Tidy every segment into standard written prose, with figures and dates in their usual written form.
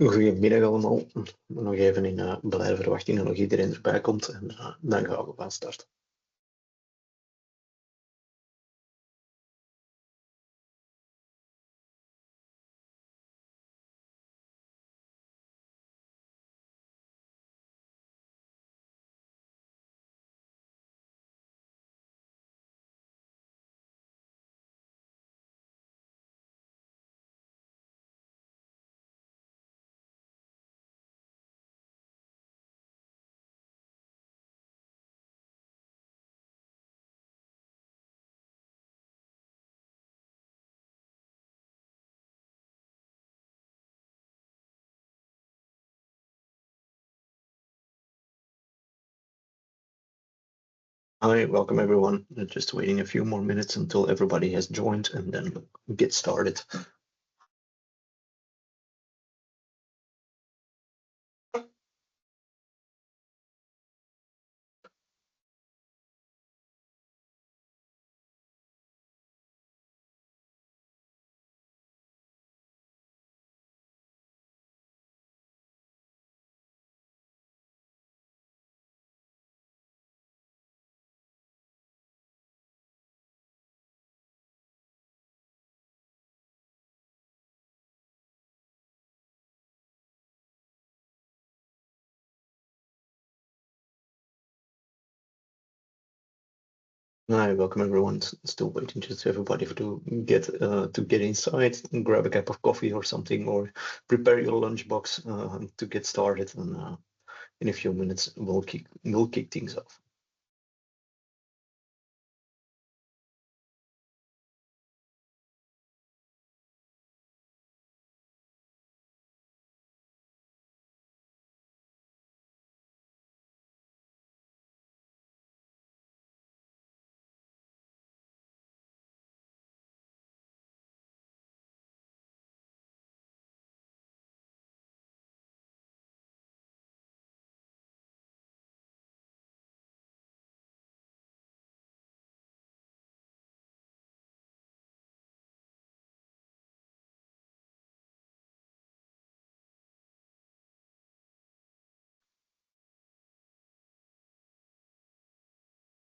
Goedemiddag allemaal. Nog even in blijven verwachting dat nog iedereen erbij komt en dan gaan we van start. Hi, welcome everyone. Just waiting a few more minutes until everybody has joined and then get started. Hi, welcome everyone. Still waiting just everybody to get inside and grab a cup of coffee or something, or prepare your lunchbox to get started. And in a few minutes, we'll kick things off.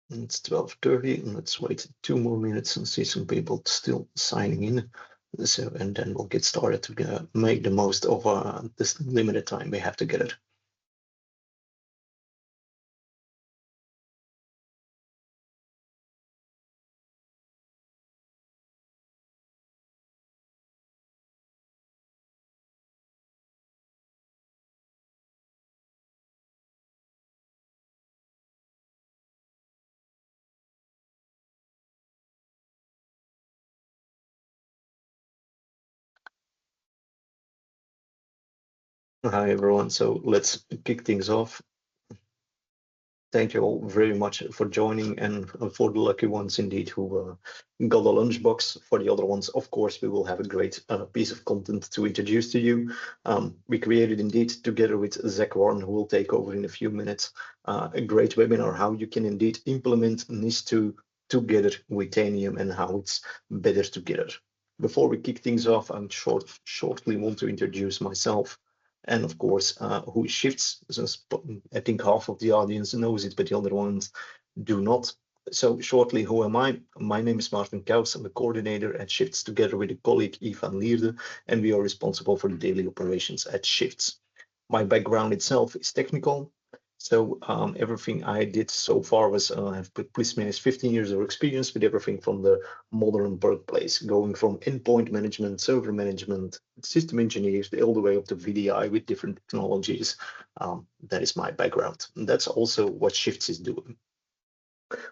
It's 12:30, and let's wait 2 more minutes and see some people still signing in. So, and then we'll get started to make the most of this limited time we have together. Hi, everyone. So let's kick things off. Thank you all very much for joining, and for the lucky ones indeed who got a lunchbox. For the other ones, of course, we will have a great piece of content to introduce to you. We created indeed together with Zach Warren, who will take over in a few minutes, a great webinar how you can indeed implement NIS2 together with Tanium and how it's better together. Before we kick things off, I shortly want to introduce myself. And of course, who shifts. So I think half of the audience knows it, but the other ones do not. So shortly, who am I? My name is Maarten Kous. I'm the coordinator at Shifts together with a colleague, Yves van Lierde, and we are responsible for the daily operations at Shifts. My background itself is technical. So everything I did so far was I've put plus minus 15 years of experience with everything from the modern workplace, going from endpoint management, server management, system engineers, all the way up to VDI with different technologies. That is my background. And that's also what Shifts is doing.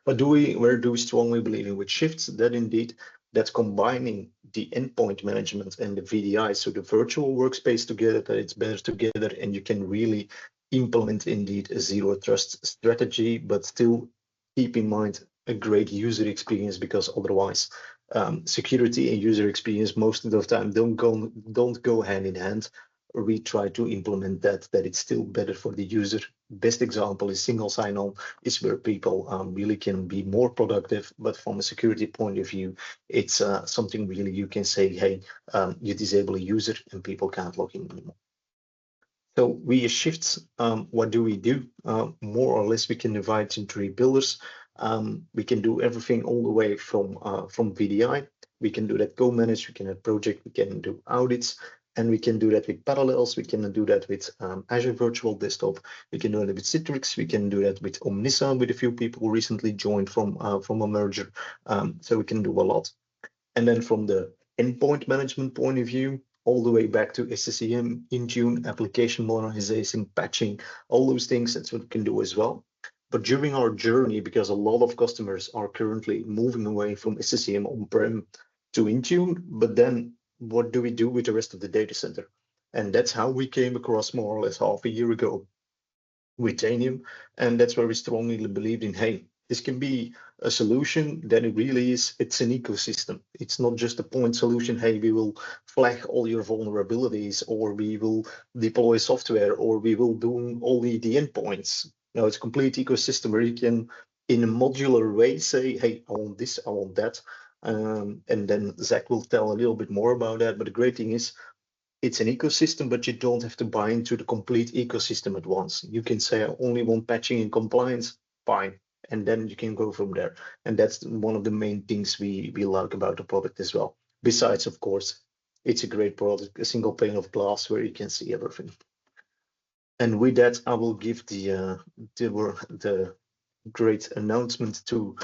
But where do we strongly believe in with Shifts? That indeed, that's combining the endpoint management and the VDI, so the virtual workspace together, that it's better together, and you can really implement indeed a zero trust strategy, but still keep in mind a great user experience, because otherwise security and user experience most of the time don't go hand in hand. We try to implement that it's still better for the user. Best example is single sign-on, is where people really can be more productive, but from a security point of view, it's something really you can say, hey, you disable a user and people can't log in anymore. So we shift, what do we do? More or less, we can divide in three pillars. We can do everything all the way from VDI. We can do that co-managed, we can have project, we can do audits, and we can do that with Parallels. We can do that with Azure Virtual Desktop. We can do that with Citrix. We can do that with Omnissa, with a few people recently joined from a merger. So we can do a lot. And then from the endpoint management point of view, all the way back to SCCM, Intune, application modernization, patching, all those things, that's what we can do as well. But during our journey, because a lot of customers are currently moving away from SCCM on-prem to Intune, but then what do we do with the rest of the data center? And that's how we came across more or less half a year ago with Tanium. And that's where we strongly believed in, hey, this can be a solution that it really is, it's an ecosystem. It's not just a point solution. Hey, we will flag all your vulnerabilities, or we will deploy software, or we will do only the endpoints. No, it's a complete ecosystem where you can, in a modular way, say, hey, I want this, I want that. And then Zach will tell a little bit more about that. But the great thing is, it's an ecosystem, but you don't have to buy into the complete ecosystem at once. You can say, I only want patching and compliance, fine. And then you can go from there. And that's one of the main things we like about the product as well. Besides, of course, it's a great product, a single pane of glass where you can see everything. And with that, I will give the great announcement to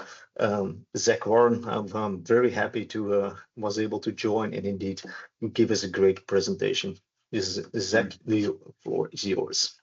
Zach Warren. I'm very happy to was able to join and indeed give us a great presentation. This is Zach, the floor is yours.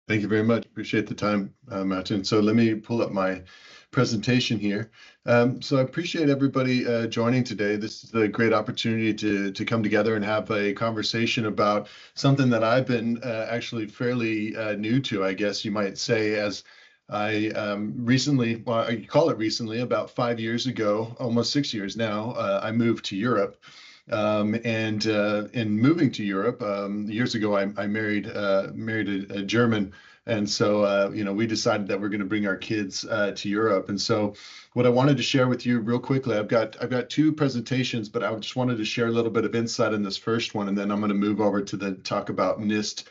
Thank you very much. Appreciate the time, Martin. So let me pull up my presentation here. So I appreciate everybody joining today. This is a great opportunity to come together and have a conversation about something that I've been actually fairly new to, I guess you might say, as I recently, well, I call it recently, about 5 years ago, almost 6 years now, I moved to Europe. And in moving to Europe, years ago, I married a German, and so we decided that we're going to bring our kids to Europe. And so, what I wanted to share with you real quickly, I've got two presentations, but I just wanted to share a little bit of insight in this first one, and then I'm going to move over to talk about NIST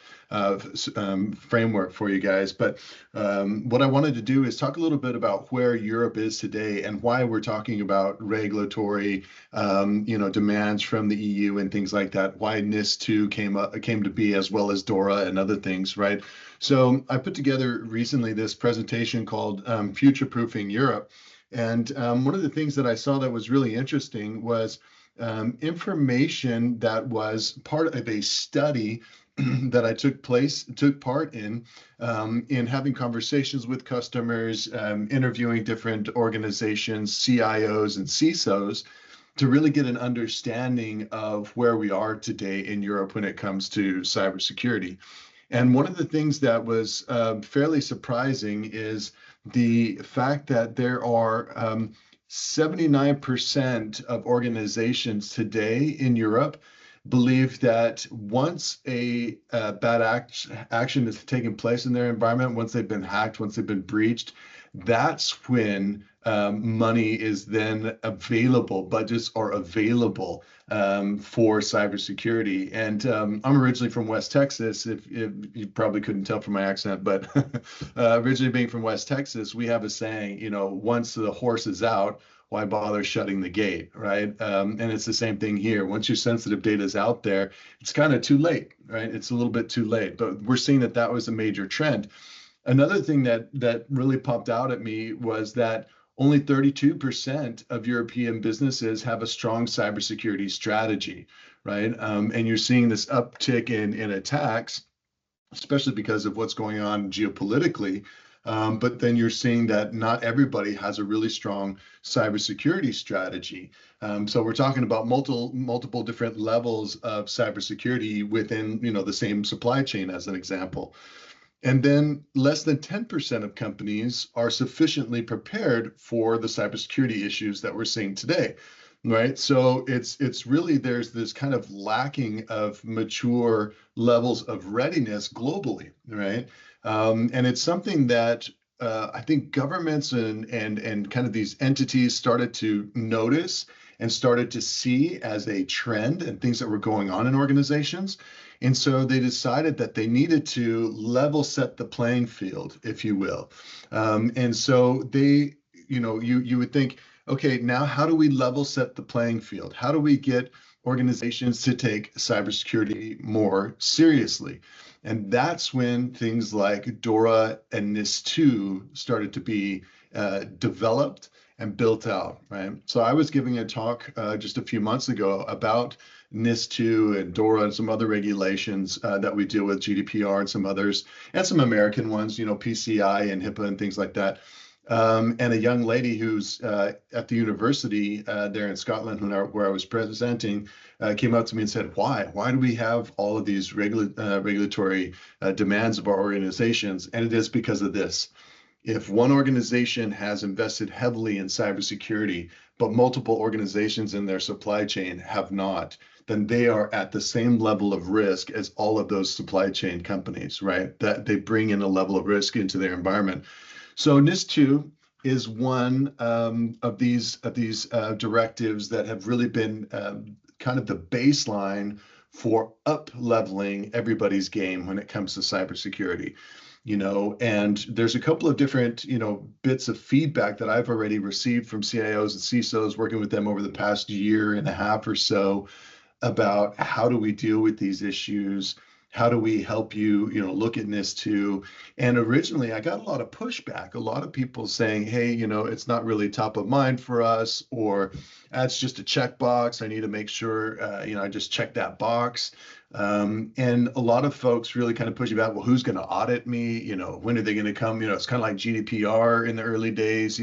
framework for you guys. But what I wanted to do is talk a little bit about where Europe is today and why we're talking about regulatory demands from the EU and things like that, why NIS2 came to be, as well as DORA and other things, right? So I put together recently this presentation called Future-Proofing Europe. And one of the things that I saw that was really interesting was information that was part of a study that I took part in having conversations with customers, interviewing different organizations, CIOs and CISOs, to really get an understanding of where we are today in Europe when it comes to cybersecurity. And one of the things that was fairly surprising is the fact that there are 79% of organizations today in Europe believe that once a bad action has taken place in their environment, once they've been hacked, once they've been breached, that's when money is then available, budgets are available for cybersecurity. And I'm originally from West Texas, if you probably couldn't tell from my accent, but originally being from West Texas, we have a saying, once the horse is out, why bother shutting the gate, right? And it's the same thing here. Once your sensitive data is out there, it's kind of too late, right? It's a little bit too late, but we're seeing that was a major trend. Another thing that really popped out at me was that only 32% of European businesses have a strong cybersecurity strategy, right? And you're seeing this uptick in attacks, especially because of what's going on geopolitically. But then you're seeing that not everybody has a really strong cybersecurity strategy. So we're talking about multiple different levels of cybersecurity within the same supply chain, as an example. And then less than 10% of companies are sufficiently prepared for the cybersecurity issues that we're seeing today, right? So it's really, there's this kind of lacking of mature levels of readiness globally, right? And it's something that I think governments and kind of these entities started to notice and started to see as a trend and things that were going on in organizations. And so they decided that they needed to level set the playing field, if you will. And so they, you would think, okay, now how do we level set the playing field? How do we get organizations to take cybersecurity more seriously? And that's when things like DORA and NIS2 started to be developed and built out, right? So I was giving a talk just a few months ago about NIS2 and DORA and some other regulations that we deal with, GDPR and some others, and some American ones, PCI and HIPAA and things like that. And a young lady who's at the university there in Scotland, where I was presenting, came up to me and said, "Why? Why do we have all of these regulatory demands of our organizations?" And it is because of this. If one organization has invested heavily in cybersecurity, but multiple organizations in their supply chain have not, then they are at the same level of risk as all of those supply chain companies, right? That they bring in a level of risk into their environment. So NIS2 is one of these directives that have really been kind of the baseline for up leveling everybody's game when it comes to cybersecurity. And there's a couple of different, bits of feedback that I've already received from CIOs and CISOs working with them over the past year and a half or so about how do we deal with these issues? How do we help you, look at NIS2? And originally I got a lot of pushback, a lot of people saying, hey, it's not really top of mind for us, or that's just a checkbox. I need to make sure, I just check that box. And a lot of folks really kind of pushing back, well, who's going to audit me? When are they going to come? It's kind of like GDPR in the early days,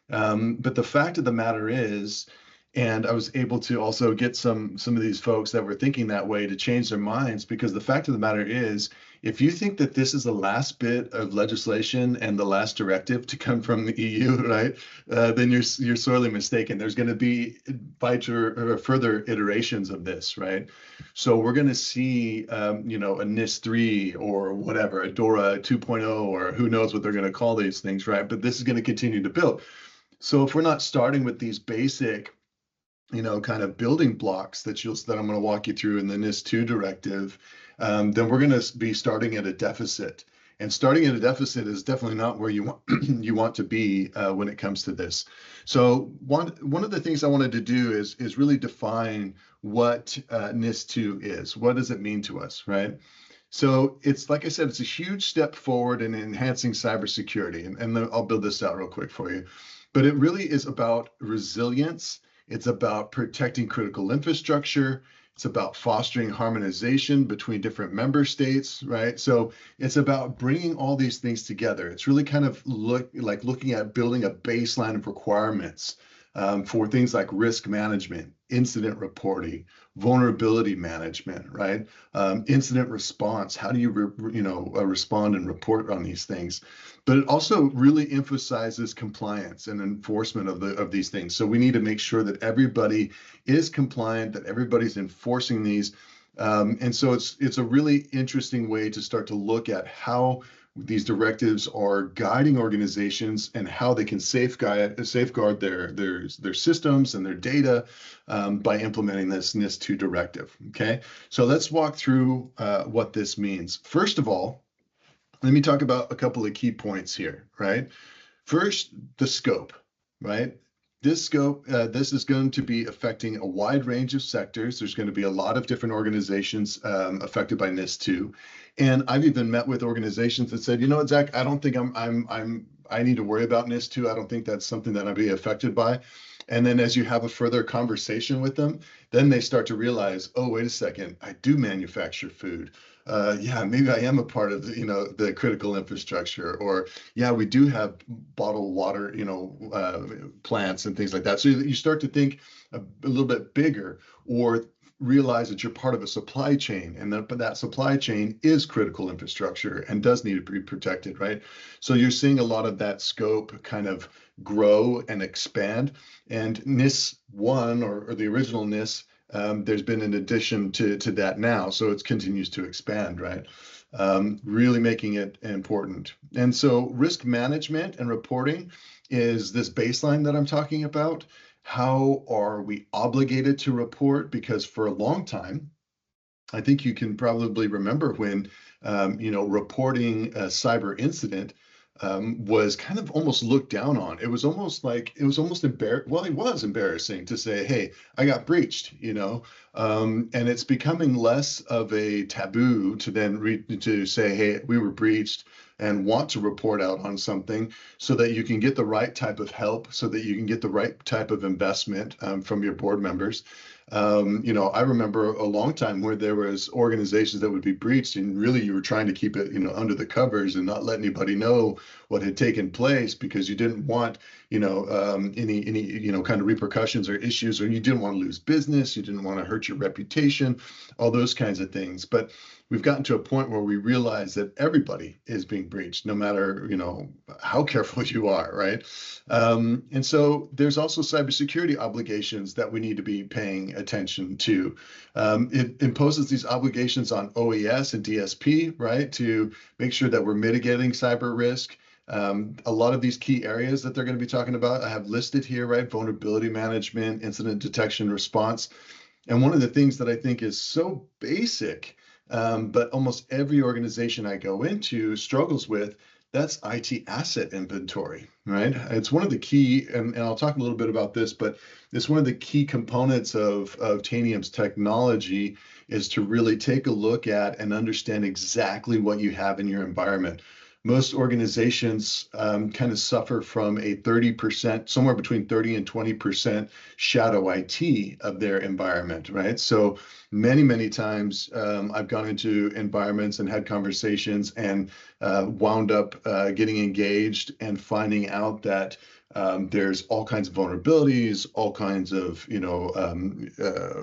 but the fact of the matter is, and I was able to also get some of these folks that were thinking that way to change their minds, because the fact of the matter is, if you think that this is the last bit of legislation and the last directive to come from the EU, right, then you're sorely mistaken. There's going to be further iterations of this, right? So we're going to see, a NIS3 or whatever, a DORA 2.0, or who knows what they're going to call these things, right? But this is going to continue to build. So if we're not starting with these basic kind of building blocks that I'm going to walk you through in the NIS2 directive, then we're going to be starting at a deficit. And starting at a deficit is definitely not where you want you want to be when it comes to this. So one of the things I wanted to do is really define what NIS2 is. What does it mean to us, right? So it's, like I said, it's a huge step forward in enhancing cybersecurity. And I'll build this out real quick for you. But it really is about resilience. It's about protecting critical infrastructure. It's about fostering harmonization between different member states, right? So it's about bringing all these things together. It's really kind of looking at building a baseline of requirements for things like risk management, incident reporting, vulnerability management, right? Incident response. How do you respond and report on these things? But it also really emphasizes compliance and enforcement of these things. So we need to make sure that everybody is compliant, that everybody's enforcing these. And so it's a really interesting way to start to look at how these directives are guiding organizations and how they can safeguard their systems and their data by implementing this NIS2 directive. Okay, so let's walk through what this means. First of all, let me talk about a couple of key points here, right? First, the scope, right? This scope, this is going to be affecting a wide range of sectors. There's going to be a lot of different organizations affected by NIS2. And I've even met with organizations that said, Zach, I don't think I need to worry about NIS2. I don't think that's something that I'll be affected by. And then as you have a further conversation with them, then they start to realize, oh, wait a second, I do manufacture food. Yeah, maybe I am a part of the critical infrastructure, or yeah, we do have bottled water, plants and things like that. So you start to think a little bit bigger, or realize that you're part of a supply chain, and that supply chain is critical infrastructure and does need to be protected, right? So you're seeing a lot of that scope kind of grow and expand. And NIS1 or the original NIS, there's been an addition to that now, so it continues to expand, right? Really making it important. And so risk management and reporting is this baseline that I'm talking about. How are we obligated to report? Because for a long time, I think you can probably remember when, reporting a cyber incident was kind of almost looked down on. It was almost embarrassing. Well, it was embarrassing to say, "Hey, I got breached," and it's becoming less of a taboo to then to say, "Hey, we were breached," and want to report out on something so that you can get the right type of help, so that you can get the right type of investment from your board members. I remember a long time where there was organizations that would be breached, and really you were trying to keep it, under the covers and not let anybody know what had taken place because you didn't want, any kind of repercussions or issues, or you didn't want to lose business, you didn't want to hurt your reputation, all those kinds of things. But we've gotten to a point where we realize that everybody is being breached, no matter, how careful you are, right? And so there's also cybersecurity obligations that we need to be paying attention to. It imposes these obligations on OES and DSP, right, to make sure that we're mitigating cyber risk. A lot of these key areas that they're going to be talking about, I have listed here, right? Vulnerability management, incident detection response. And one of the things that I think is so basic, but almost every organization I go into struggles with, that's IT asset inventory, right? It's one of the key, and I'll talk a little bit about this, but it's one of the key components of Tanium's technology is to really take a look at and understand exactly what you have in your environment. Most organizations kind of suffer from a 30%, somewhere between 30 and 20% shadow IT of their environment, right? So many times I've gone into environments and had conversations and wound up getting engaged and finding out that there's all kinds of vulnerabilities, all kinds of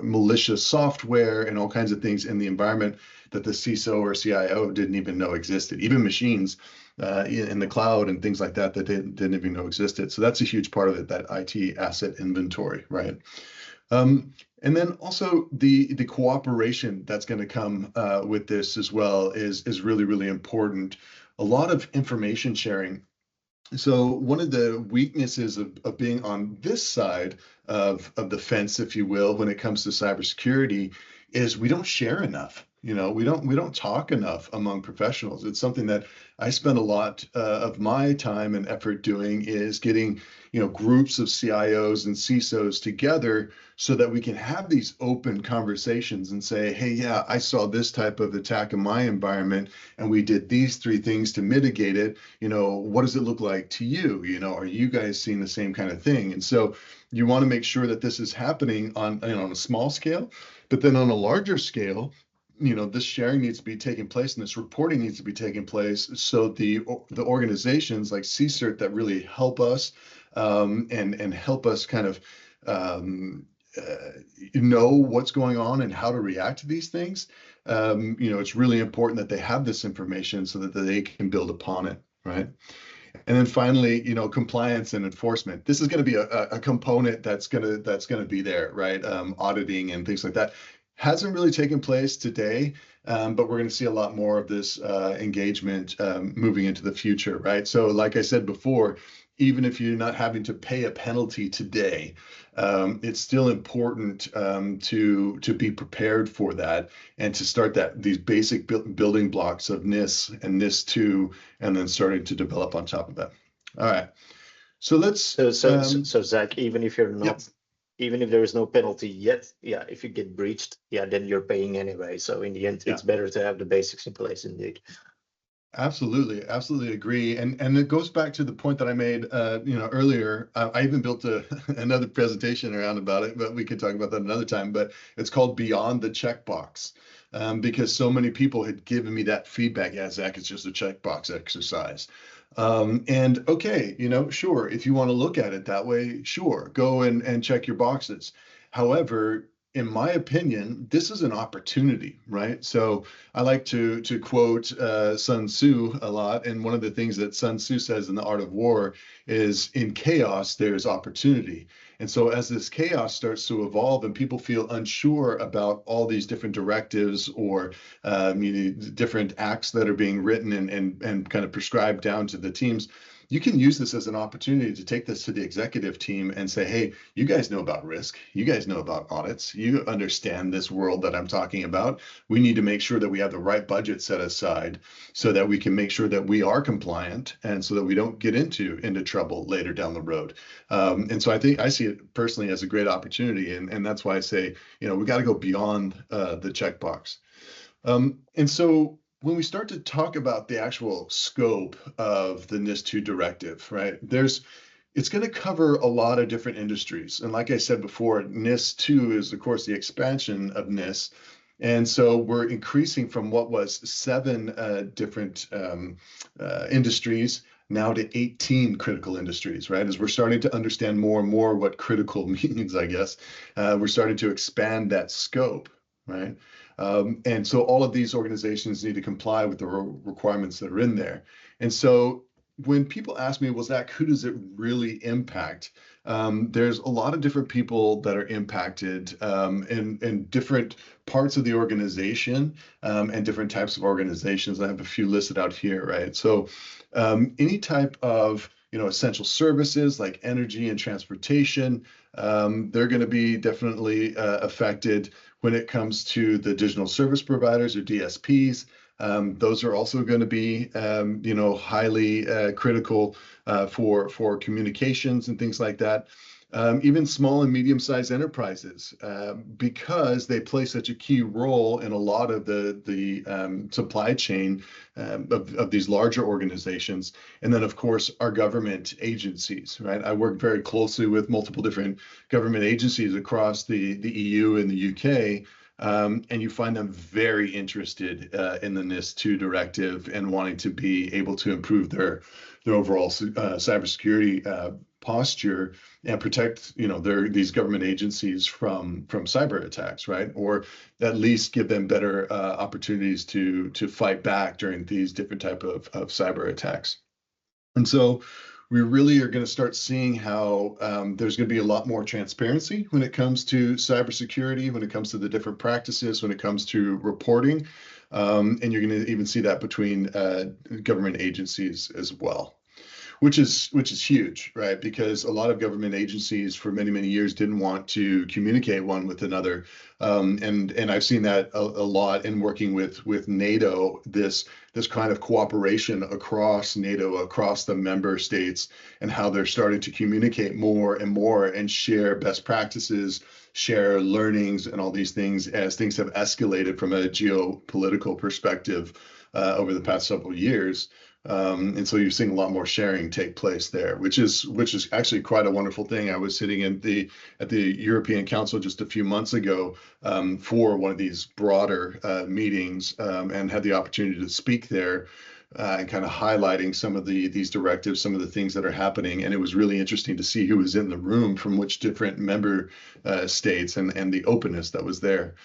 malicious software, and all kinds of things in the environment that the CISO or CIO didn't even know existed. Even machines in the cloud and things like that that didn't even know existed. So that's a huge part of it, that IT asset inventory, right? And then also the cooperation that's going to come with this as well is really important. A lot of information sharing. So one of the weaknesses of being on this side of the fence, if you will, when it comes to cybersecurity, is we don't share enough. We don't talk enough among professionals. It's something that I spend a lot of my time and effort doing, is getting groups of CIOs and CISOs together so that we can have these open conversations and say, hey, yeah, I saw this type of attack in my environment and we did these 3 things to mitigate it. What does it look like to you? Are you guys seeing the same kind of thing? And so you want to make sure that this is happening on a small scale, but then on a larger scale, this sharing needs to be taking place and this reporting needs to be taking place. So the organizations like CSIRT that really help us and help us kind of know what's going on and how to react to these things. It's really important that they have this information so that they can build upon it, right? And then finally, compliance and enforcement. This is going to be a component that's going to be there, right? Auditing and things like that hasn't really taken place today, but we're going to see a lot more of this engagement moving into the future, right? So like I said before, even if you're not having to pay a penalty today, it's still important to be prepared for that and to start these basic building blocks of NIS and NIS2, and then starting to develop on top of that. All right. So let's. So Zach, even if you're not, Yep. Even if there is no penalty yet, yeah, if you get breached, yeah, then you're paying anyway. So in the end, it's better to have the basics in place, indeed. Absolutely agree. And it goes back to the point that I made, earlier. I even built another presentation around about it, but we could talk about that another time. But it's called Beyond the Checkbox, because so many people had given me that feedback. Yeah, Zach, it's just a checkbox exercise. And okay, sure, if you want to look at it that way, sure, go and check your boxes. However, in my opinion, this is an opportunity, right? So I like to quote Sun Tzu a lot, and one of the things that Sun Tzu says in The Art of War is, in chaos, there's opportunity. And so as this chaos starts to evolve and people feel unsure about all these different directives or different acts that are being written and kind of prescribed down to the teams, you can use this as an opportunity to take this to the executive team and say, hey, you guys know about risk. You guys know about audits. You understand this world that I'm talking about. We need to make sure that we have the right budget set aside so that we can make sure that we are compliant and so that we don't get into trouble later down the road. And so I think I see it personally as a great opportunity. And that's why I say, we got to go beyond the checkbox. And so when we start to talk about the actual scope of the NIS2 directive, right, it's going to cover a lot of different industries. And like I said before, NIS2 is, of course, the expansion of NIS. And so we're increasing from what was 7 different industries now to 18 critical industries, right? As we're starting to understand more and more what critical means, I guess, we're starting to expand that scope, right? And so all of these organizations need to comply with the requirements that are in there. And so when people ask me, well, Zach, who does it really impact? There's a lot of different people that are impacted in different parts of the organization and different types of organizations. I have a few listed out here, right? So any type of essential services like energy and transportation, they're going to be definitely affected. When it comes to the digital service providers or DSPs, those are also going to be, highly critical for communications and things like that. Even small and medium-sized enterprises, because they play such a key role in a lot of the supply chain of these larger organizations. And then, of course, our government agencies, right? I work very closely with multiple different government agencies across the EU and the UK. And you find them very interested in the NIS2 directive and wanting to be able to improve their overall cybersecurity posture and protect these government agencies from cyber attacks, right? Or at least give them better opportunities to fight back during these different type of cyber attacks. And so we really are going to start seeing how there's going to be a lot more transparency when it comes to cybersecurity, when it comes to the different practices, when it comes to reporting. And you're going to even see that between government agencies as well, which is huge, right? Because a lot of government agencies for many, many years didn't want to communicate one with another. And I've seen that a lot in working with NATO, this kind of cooperation across NATO, across the member states, and how they're starting to communicate more and more and share best practices, share learnings and all these things as things have escalated from a geopolitical perspective over the past several years. And so you're seeing a lot more sharing take place there, which is actually quite a wonderful thing. I was sitting at the European Council just a few months ago for one of these broader meetings and had the opportunity to speak there and kind of highlighting some of these directives, some of the things that are happening. And it was really interesting to see who was in the room from which different member states and the openness that was there.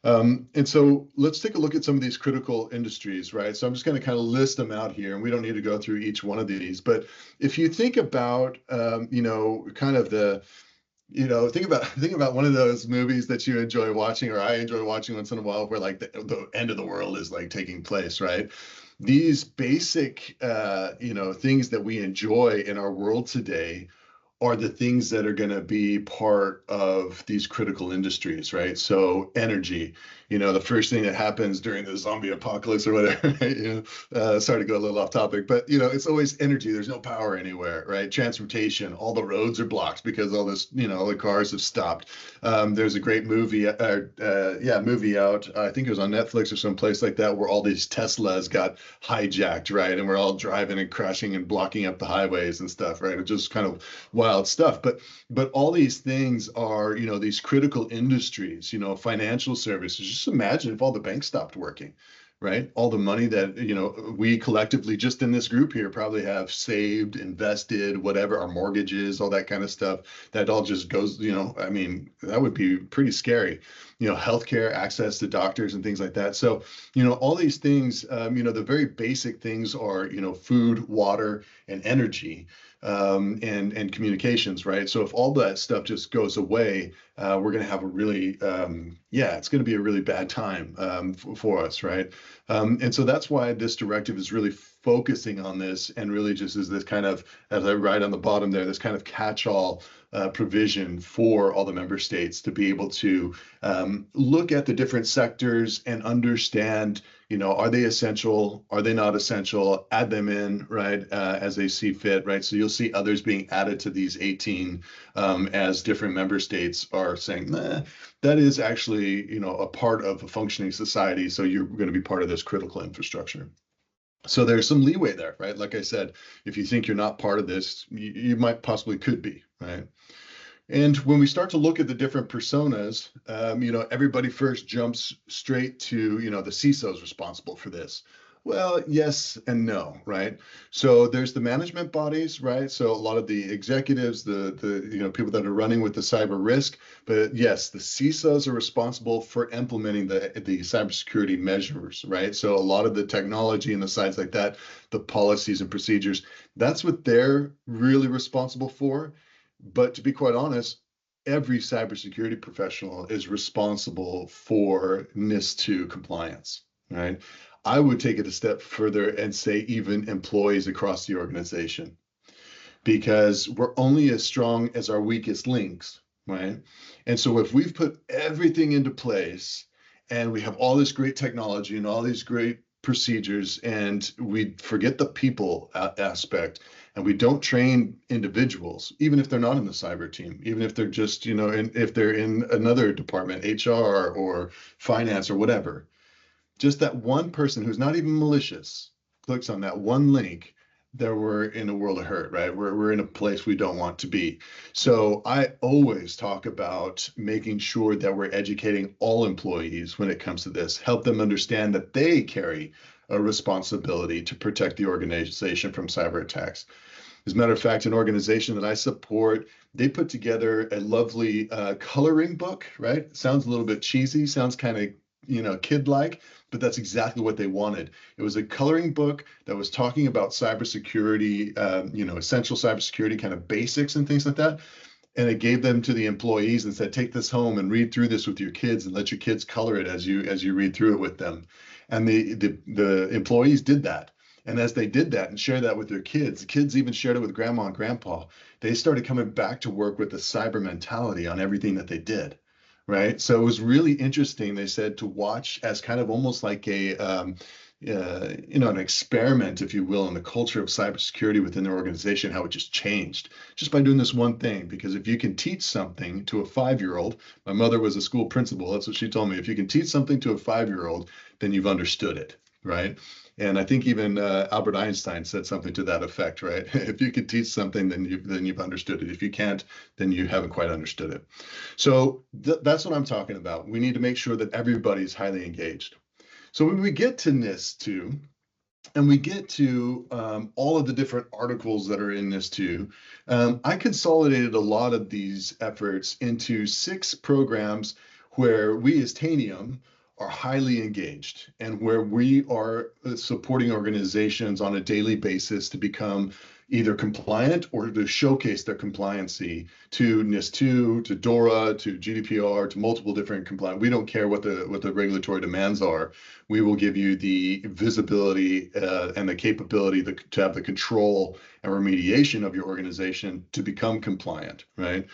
And so let's take a look at some of these critical industries, right? So I'm just going to kind of list them out here, and we don't need to go through each one of these. But if you think about, kind of think about one of those movies that you enjoy watching, or I enjoy watching once in a while, where like the end of the world is like taking place, right? These basic, things that we enjoy in our world today are the things that are going to be part of these critical industries, right? So energy, the first thing that happens during the zombie apocalypse or whatever, right? Sorry to go a little off topic, but it's always energy. There's no power anywhere, right? Transportation, all the roads are blocked because all this, all the cars have stopped. There's a great movie out, I think it was on Netflix or someplace like that, where all these Teslas got hijacked, right? And we're all driving and crashing and blocking up the highways and stuff, right? It's just kind of wild stuff. But all these things are, these critical industries, financial services. Just imagine if all the banks stopped working, right? All the money that, we collectively just in this group here probably have saved, invested, whatever, our mortgages, all that kind of stuff, that all just goes, that would be pretty scary. Healthcare, access to doctors and things like that. So, all these things, the very basic things are, food, water, and energy. And communications, right? So if all that stuff just goes away, we're going to have a really, it's going to be a really bad time for us, right? And so that's why this directive is really focusing on this and really just as this kind of, as I write on the bottom there, this kind of catch-all provision for all the member states to be able to look at the different sectors and understand, you know, are they essential? Are they not essential? Add them in, right, as they see fit, right? So you'll see others being added to these 18 as different member states are saying, nah, that is actually, you know, a part of a functioning society. So you're going to be part of this critical infrastructure. So there's some leeway there, right? Like I said, if you think you're not part of this, you might possibly could be, right? And when we start to look at the different personas, you know, everybody first jumps straight to, you know, the CISO is responsible for this. Well, yes and no, right? So there's the management bodies, right? So a lot of the executives, the you know, people that are running with the cyber risk, but yes, the CISOs are responsible for implementing the cybersecurity measures, right? So a lot of the technology and the sides like that, the policies and procedures, that's what they're really responsible for. But to be quite honest, every cybersecurity professional is responsible for NIS2 compliance, right? I would take it a step further and say even employees across the organization, because we're only as strong as our weakest links, right? And so if we've put everything into place and we have all this great technology and all these great procedures and we forget the people aspect and we don't train individuals, even if they're not in the cyber team, even if they're just, you know, if they're in another department, HR or finance or whatever, just that one person who's not even malicious clicks on that one link, there we're in a world of hurt, right? We're in a place we don't want to be. So I always talk about making sure that we're educating all employees when it comes to this, help them understand that they carry a responsibility to protect the organization from cyber attacks. As a matter of fact, an organization that I support, they put together a lovely coloring book, right? Sounds a little bit cheesy, sounds kind of, you know, kid-like, but that's exactly what they wanted. It was a coloring book that was talking about cybersecurity, you know, essential cybersecurity kind of basics and things like that. And it gave them to the employees and said, take this home and read through this with your kids and let your kids color it as you read through it with them. And the employees did that. And as they did that and shared that with their kids, the kids even shared it with grandma and grandpa, they started coming back to work with the cyber mentality on everything that they did. Right. So it was really interesting, they said, to watch as kind of almost like a, you know, an experiment, if you will, in the culture of cybersecurity within their organization, how it just changed just by doing this one thing. Because if you can teach something to a 5-year-old, my mother was a school principal, that's what she told me. If you can teach something to a 5-year-old, then you've understood it. Right. And I think even Albert Einstein said something to that effect, right? If you can teach something, then you've understood it. If you can't, then you haven't quite understood it. So that's what I'm talking about. We need to make sure that everybody's highly engaged. So when we get to NIS2, and we get to all of the different articles that are in NIS2, I consolidated a lot of these efforts into 6 programs where we as Tanium are highly engaged and where we are supporting organizations on a daily basis to become either compliant or to showcase their compliancy to NIS2, to DORA, to GDPR, to multiple different compliance. We don't care what the regulatory demands are. We will give you the visibility and the capability to have the control and remediation of your organization to become compliant, right?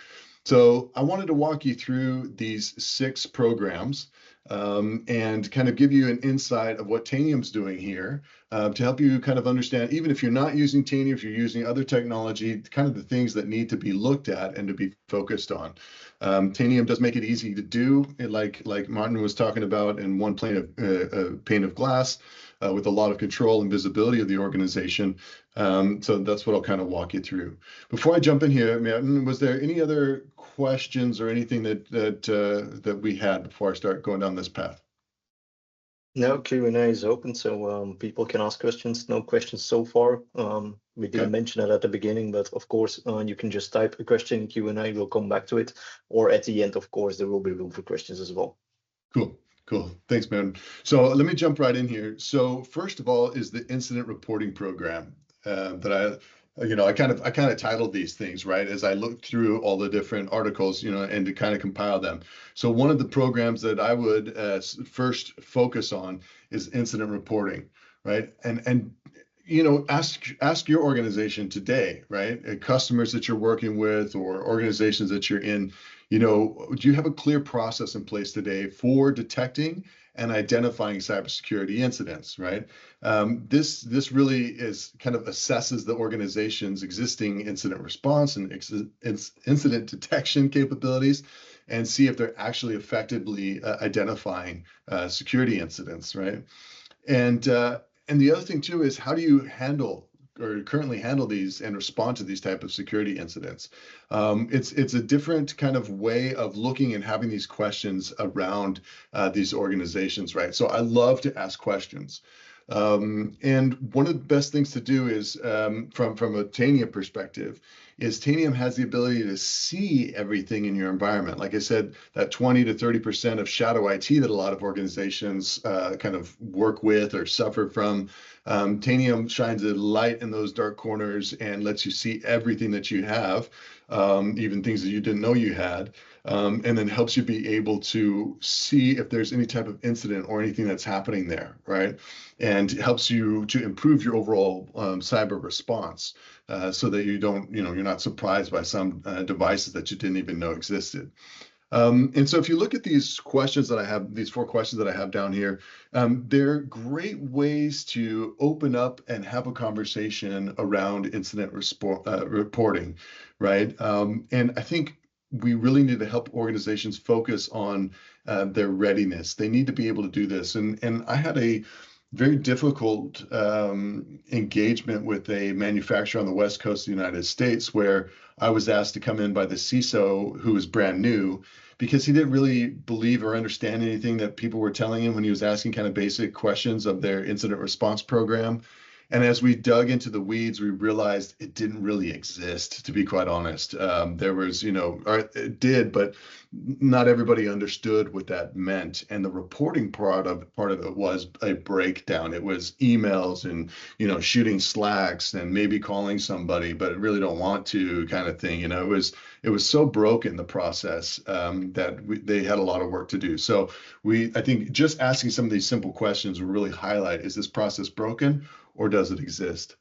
So I wanted to walk you through these 6 programs and kind of give you an insight of what Tanium's doing here to help you kind of understand, even if you're not using Tanium, if you're using other technology, kind of the things that need to be looked at and to be focused on. Tanium does make it easy to do, like Martin was talking about, in one pane of glass with a lot of control and visibility of the organization. So that's what I'll kind of walk you through. Before I jump in here, Martin, was there any other questions or anything that we had before I start going down this path? No, Q&A is open, so people can ask questions. No questions so far. We didn't mention it at the beginning, but of course, you can just type a question in Q&A. We'll come back to it. Or at the end, of course, there will be room for questions as well. Cool. Thanks, man. So let me jump right in here. So first of all is the incident reporting program that I kind of titled these things, right, as I looked through all the different articles, and to kind of compile them. So one of the programs that I would first focus on is incident reporting, right? And ask your organization today, right? Customers that you're working with or organizations that you're in, do you have a clear process in place today for detecting and identifying cybersecurity incidents, right? This really is kind of assesses the organization's existing incident response and incident detection capabilities and see if they're actually effectively identifying security incidents, right? And the other thing too is how do you handle or currently handle these and respond to these type of security incidents? It's a different kind of way of looking and having these questions around these organizations, right? So I love to ask questions. And one of the best things to do is from a Tanium perspective is Tanium has the ability to see everything in your environment. Like I said, that 20 to 30% of shadow IT that a lot of organizations kind of work with or suffer from. Tanium shines a light in those dark corners and lets you see everything that you have, even things that you didn't know you had. And then helps you be able to see if there's any type of incident or anything that's happening there, right? And helps you to improve your overall cyber response so that you don't, you're not surprised by some devices that you didn't even know existed. And so if you look at these questions that I have, these 4 questions that I have down here, they're great ways to open up and have a conversation around incident reporting, right? And I think we really need to help organizations focus on their readiness. They need to be able to do this. And I had a very difficult engagement with a manufacturer on the West Coast of the United States where I was asked to come in by the CISO who was brand new because he didn't really believe or understand anything that people were telling him when he was asking kind of basic questions of their incident response program. And as we dug into the weeds, we realized it didn't really exist, to be quite honest. There was, or it did, but not everybody understood what that meant. And the reporting part of it was a breakdown. It was emails and, shooting slacks and maybe calling somebody, but really don't want to kind of thing. It was so broken, the process, that they had a lot of work to do. So I think just asking some of these simple questions will really highlight, is this process broken or does it exist?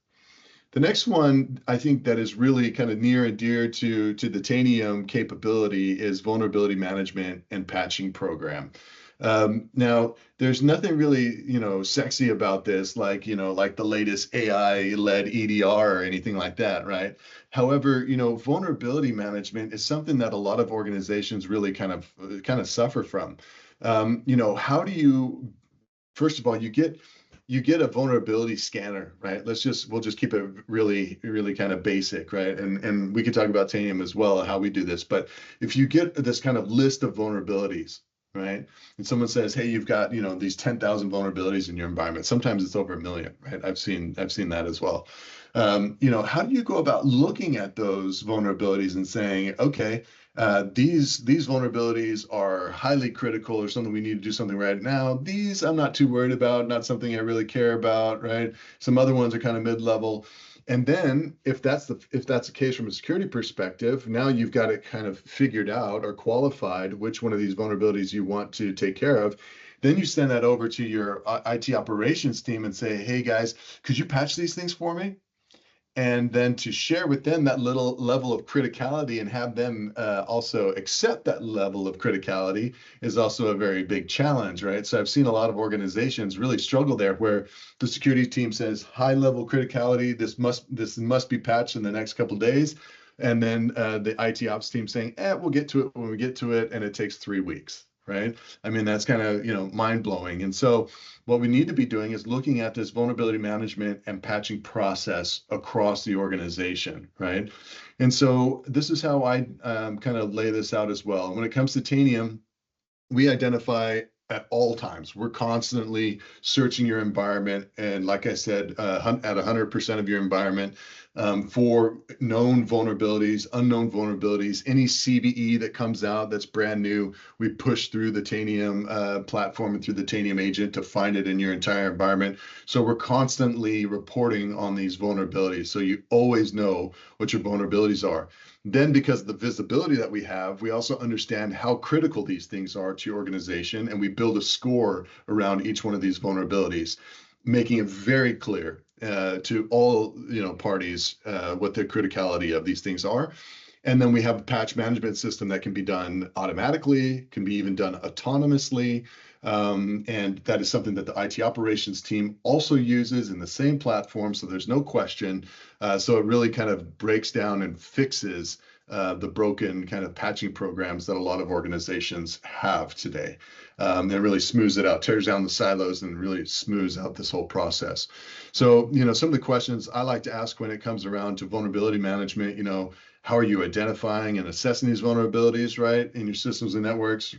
The next one, I think that is really kind of near and dear to the Tanium capability is vulnerability management and patching program. Now, there's nothing really, sexy about this, like the latest AI-led EDR or anything like that, right? However, vulnerability management is something that a lot of organizations really kind of suffer from. How do you, first of all, you get a vulnerability scanner, right? We'll just keep it really, really kind of basic, right? And we could talk about Tanium as well, how we do this. But if you get this kind of list of vulnerabilities, right? And someone says, hey, you've got, these 10,000 vulnerabilities in your environment. Sometimes it's over 1 million, right? I've seen that as well. How do you go about looking at those vulnerabilities and saying, okay, these vulnerabilities are highly critical or something we need to do something right now. These I'm not too worried about, not something I really care about, right? Some other ones are kind of mid-level. And then if that's the case from a security perspective, now you've got it kind of figured out or qualified which one of these vulnerabilities you want to take care of. Then you send that over to your IT operations team and say, hey guys, could you patch these things for me? And then to share with them that little level of criticality and have them also accept that level of criticality is also a very big challenge, right? So I've seen a lot of organizations really struggle there where the security team says high level criticality, this must be patched in the next couple of days. And then the IT ops team saying, we'll get to it when we get to it. And it takes 3 weeks. Right? I mean, that's kind of, mind blowing. And so what we need to be doing is looking at this vulnerability management and patching process across the organization, right? And so this is how I kind of lay this out as well. When it comes to Tanium, we identify at all times. We're constantly searching your environment. And like I said, at 100% of your environment for known vulnerabilities, unknown vulnerabilities, any CVE that comes out that's brand new, we push through the Tanium platform and through the Tanium agent to find it in your entire environment. So we're constantly reporting on these vulnerabilities. So you always know what your vulnerabilities are. Then because of the visibility that we have, we also understand how critical these things are to your organization, and we build a score around each one of these vulnerabilities, making it very clear to all parties what the criticality of these things are. And then we have a patch management system that can be done automatically, can be even done autonomously. And that is something that the IT operations team also uses in the same platform. So there's no question. So it really kind of breaks down and fixes the broken kind of patching programs that a lot of organizations have today. It really smooths it out, tears down the silos, and really smooths out this whole process. So, some of the questions I like to ask when it comes around to vulnerability management, how are you identifying and assessing these vulnerabilities, right, in your systems and networks?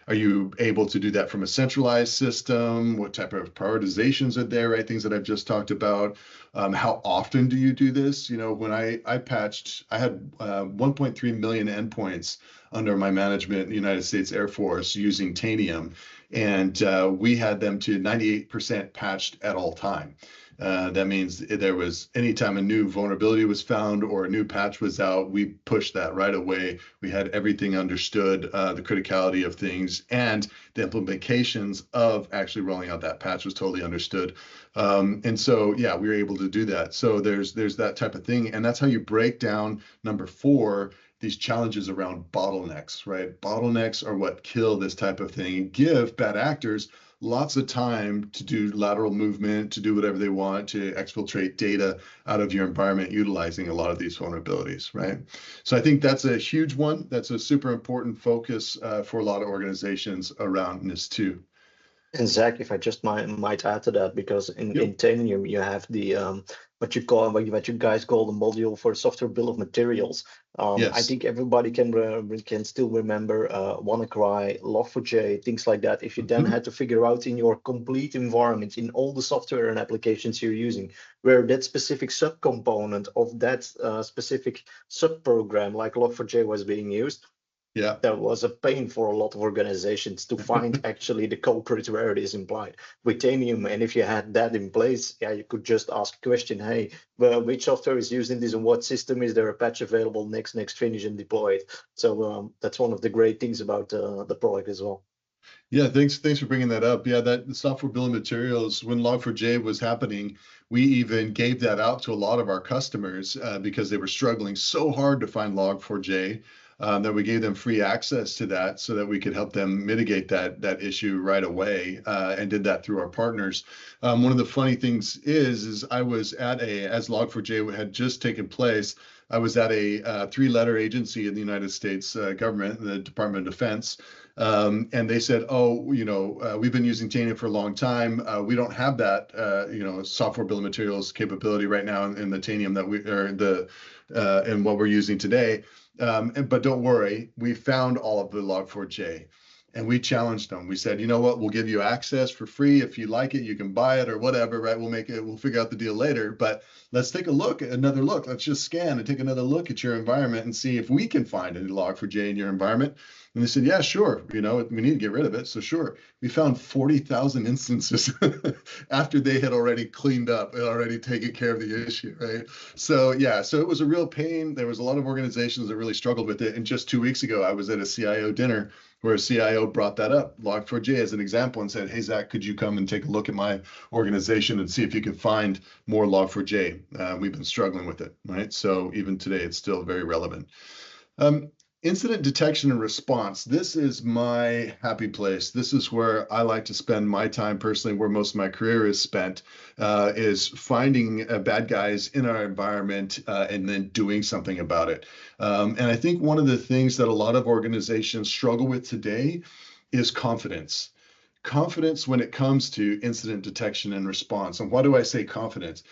Are you able to do that from a centralized system? What type of prioritizations are there, right? Things that I've just talked about. How often do you do this? When I patched, I had 1.3 million endpoints under my management in the United States Air Force using Tanium, and we had them to 98% patched at all time. That means there was anytime a new vulnerability was found or a new patch was out, we pushed that right away. We had everything understood, the criticality of things, and the implications of actually rolling out that patch was totally understood. And so, yeah, we were able to do that. So there's that type of thing. And that's how you break down, number 4, these challenges around bottlenecks, right? Bottlenecks are what kill this type of thing and give bad actors lots of time to do lateral movement, to do whatever they want, to exfiltrate data out of your environment utilizing a lot of these vulnerabilities, right? So I think that's a huge one. That's a super important focus for a lot of organizations around NIS2. And Zach, if I just might add to that, because in Yep. Tanium you have the what you guys call the module for software bill of materials. I Yes. think everybody can still remember WannaCry, Log4j, things like that. If you then had to figure out in your complete environment, in all the software and applications you're using, where that specific subcomponent of that specific subprogram like Log4j was being used, Yeah. that was a pain for a lot of organizations to find actually the culprit where it is implied with Tanium. And if you had that in place, yeah, you could just ask a question, hey, well, which software is using this and what system is there a patch available, next finish and deploy it. So that's one of the great things about the product as well. Yeah, thanks for bringing that up. Yeah, that the software bill of materials, when Log4j was happening, we even gave that out to a lot of our customers because they were struggling so hard to find Log4j that we gave them free access to that so that we could help them mitigate that issue right away, and did that through our partners. One of the funny things is I was at as Log4j had just taken place, I was at a 3-letter agency in the United States government, the Department of Defense. And they said, oh, we've been using Tanium for a long time. We don't have that, software bill of materials capability right now in the Tanium that we are in what we're using today. But don't worry, we found all of the Log4j. And we challenged them. We said, you know what, we'll give you access for free. If you like it, you can buy it or whatever, right? We'll figure out the deal later. But let's take another look. Let's just scan and take another look at your environment and see if we can find any Log4j in your environment. And they said, yeah, sure. We need to get rid of it. So sure. We found 40,000 instances after they had already cleaned up and already taken care of the issue, right? So yeah, so it was a real pain. There was a lot of organizations that really struggled with it. And just 2 weeks ago, I was at a CIO dinner where a CIO brought that up, Log4j as an example, and said, hey, Zach, could you come and take a look at my organization and see if you can find more Log4j? We've been struggling with it, right? So even today, it's still very relevant. Incident detection and response. This is my happy place. This is where I like to spend my time personally, where most of my career is spent, is finding bad guys in our environment and then doing something about it. And I think one of the things that a lot of organizations struggle with today is confidence. Confidence when it comes to incident detection and response. And why do I say confidence?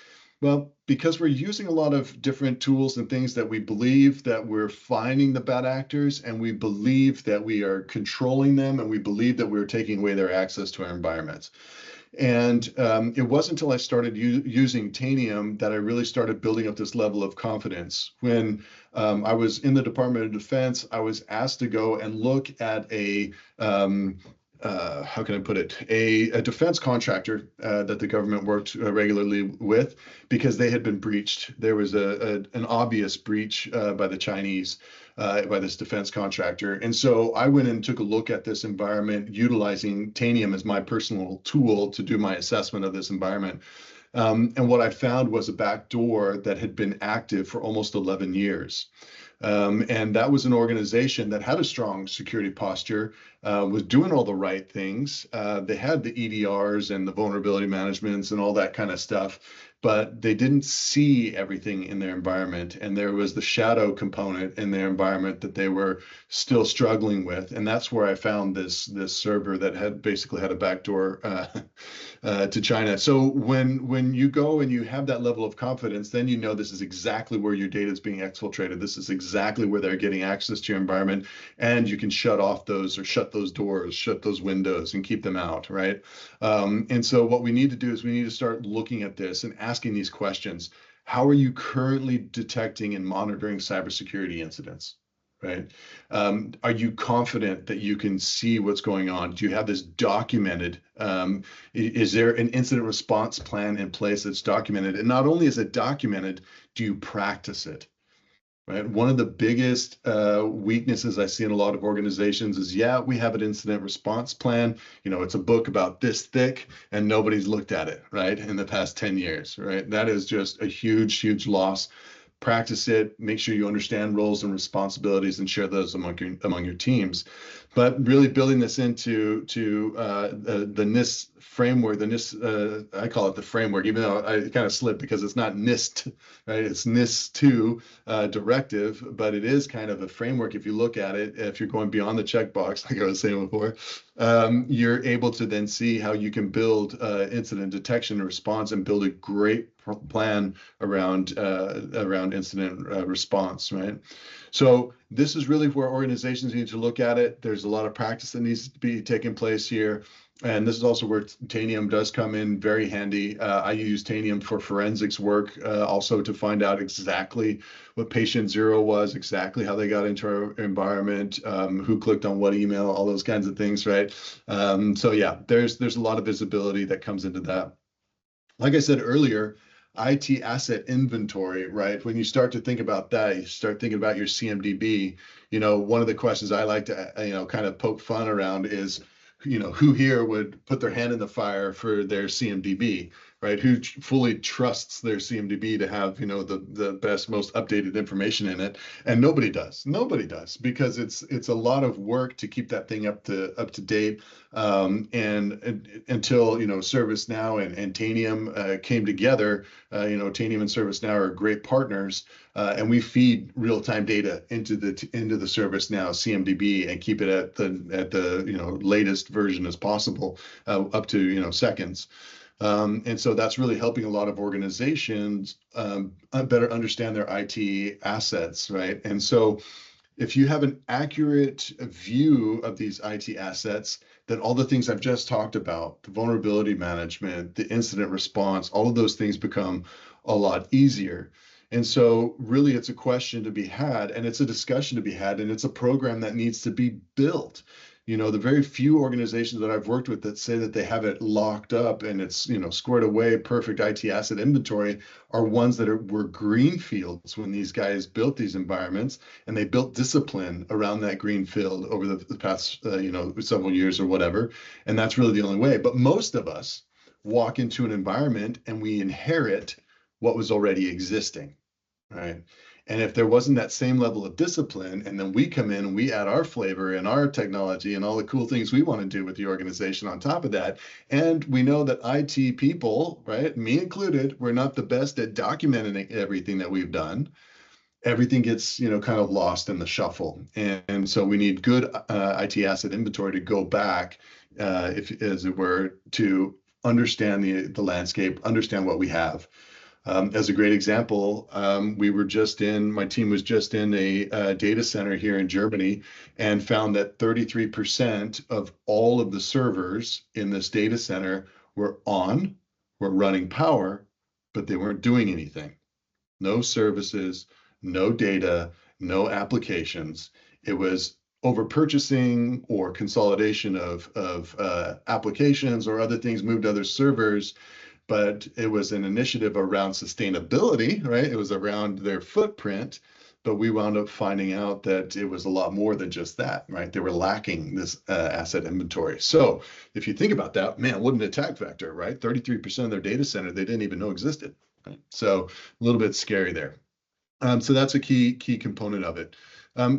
Well, because we're using a lot of different tools and things that we believe that we're finding the bad actors, and we believe that we are controlling them, and we believe that we're taking away their access to our environments. And it wasn't until I started using Tanium that I really started building up this level of confidence. When I was in the Department of Defense, I was asked to go and look at how can I put it, a defense contractor that the government worked regularly with, because they had been breached. There was an obvious breach by the Chinese, by this defense contractor. And so I went and took a look at this environment, utilizing Tanium as my personal tool to do my assessment of this environment. And what I found was a backdoor that had been active for almost 11 years. And that was an organization that had a strong security posture, was doing all the right things. They had the EDRs and the vulnerability managements and all that kind of stuff, but they didn't see everything in their environment. And there was the shadow component in their environment that they were still struggling with. And that's where I found this server that had basically had a backdoor to China. So when you go and you have that level of confidence, then you know this is exactly where your data is being exfiltrated. This is exactly where they're getting access to your environment, and you can shut off those or shut those doors, shut those windows, and keep them out, right? And so what we need to do is we need to start looking at this and asking these questions. How are you currently detecting and monitoring cybersecurity incidents? Right? Are you confident that you can see what's going on? Do you have this documented? Is there an incident response plan in place that's documented? And not only is it documented, do you practice it? Right. One of the biggest weaknesses I see in a lot of organizations is, yeah, we have an incident response plan. You know, it's a book about this thick and nobody's looked at it, right, in the past 10 years, right? That is just a huge, huge loss. Practice it, make sure you understand roles and responsibilities and share those among your teams. But really building this into the NIS framework, the NIS, I call it the framework, even though I kind of slipped because it's not NIST, right? It's NIS2 directive, but it is kind of a framework. If you look at it, if you're going beyond the checkbox, like I was saying before, you're able to then see how you can build incident detection and response and build a great plan around incident response, right? So this is really where organizations need to look at it. There's a lot of practice that needs to be taking place here. And this is also where Tanium does come in very handy. I use Tanium for forensics work, also to find out exactly what patient zero was, exactly how they got into our environment, who clicked on what email, all those kinds of things, right? So yeah, there's a lot of visibility that comes into that. Like I said earlier, IT asset inventory, right? When you start to think about that, you start thinking about your CMDB. You know, one of the questions I like to, kind of poke fun around is, who here would put their hand in the fire for their CMDB, right? Who fully trusts their CMDB to have, the best, most updated information in it? And nobody does. Nobody does, because it's a lot of work to keep that thing up to date. And until ServiceNow and Tanium came together, Tanium and ServiceNow are great partners, and we feed real-time data into the ServiceNow CMDB and keep it at the latest version as possible, up to seconds. And so that's really helping a lot of organizations better understand their IT assets, right? And so if you have an accurate view of these IT assets, then all the things I've just talked about, the vulnerability management, the incident response, all of those things become a lot easier. And so really it's a question to be had, and it's a discussion to be had, and it's a program that needs to be built. The very few organizations that I've worked with that say that they have it locked up and it's, squared away, perfect IT asset inventory, are ones that were greenfields when these guys built these environments, and they built discipline around that greenfield over the past, several years or whatever. And that's really the only way. But most of us walk into an environment and we inherit what was already existing, right? And if there wasn't that same level of discipline, and then we come in and we add our flavor and our technology and all the cool things we want to do with the organization on top of that, and we know that IT people, right, me included, we're not the best at documenting everything that we've done, everything gets, kind of lost in the shuffle. And so we need good IT asset inventory to go back, if as it were, to understand the landscape, understand what we have. As a great example, my team was just in a data center here in Germany and found that 33% of all of the servers in this data center were running power, but they weren't doing anything. No services, no data, no applications. It was over purchasing or consolidation of applications or other things moved to other servers. But it was an initiative around sustainability, right? It was around their footprint, but we wound up finding out that it was a lot more than just that, right? They were lacking this asset inventory. So if you think about that, man, what an attack vector, right? 33% of their data center they didn't even know existed. Right? So a little bit scary there. So that's a key component of it.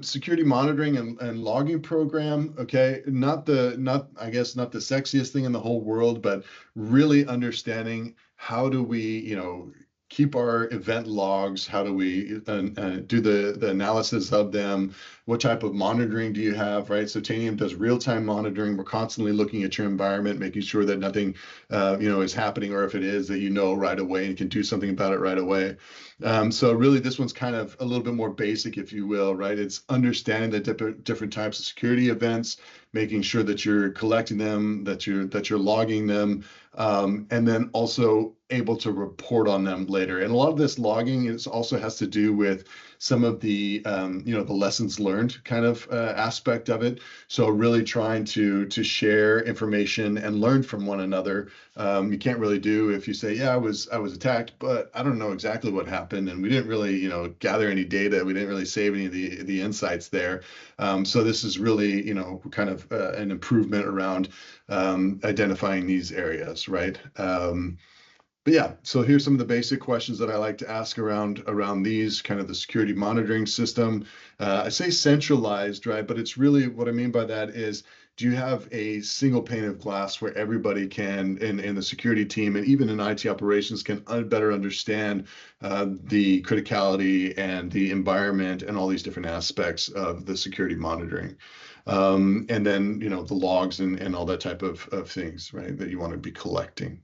Security monitoring and logging program. Okay, not I guess not the sexiest thing in the whole world, but really understanding how do we keep our event logs? How do we do the analysis of them? What type of monitoring do you have, right? So Tanium does real-time monitoring. We're constantly looking at your environment, making sure that nothing, is happening, or if it is, that you know right away and can do something about it right away. So really, this one's kind of a little bit more basic, if you will, right? It's understanding the different types of security events, making sure that you're collecting them, that you're logging them, and then also able to report on them later. And a lot of this logging also has to do with some of the the lessons learned kind of aspect of it. So really trying to share information and learn from one another. You can't really do if you say, yeah, I was attacked, but I don't know exactly what happened, and we didn't really gather any data. We didn't really save any of the insights there. So this is really kind of an improvement around identifying these areas, right? But yeah, so here's some of the basic questions that I like to ask around these kind of the security monitoring system. I say centralized, right? But it's really, what I mean by that is, do you have a single pane of glass where everybody can, in the security team and even in IT operations, can better understand the criticality and the environment and all these different aspects of the security monitoring? And then, the logs and all that type of things, right, that you want to be collecting.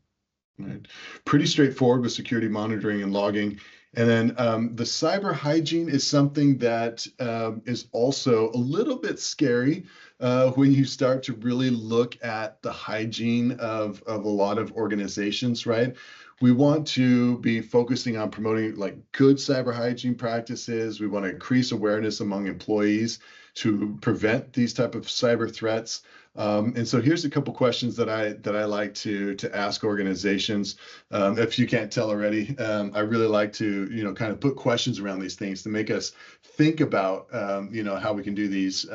Right. Pretty straightforward with security monitoring and logging. And then the cyber hygiene is something that is also a little bit scary when you start to really look at the hygiene of a lot of organizations, right? We want to be focusing on promoting like good cyber hygiene practices. We want to increase awareness among employees to prevent these type of cyber threats. And so here's a couple questions that I like to ask organizations. If you can't tell already, I really like to kind of put questions around these things to make us think about how we can do these,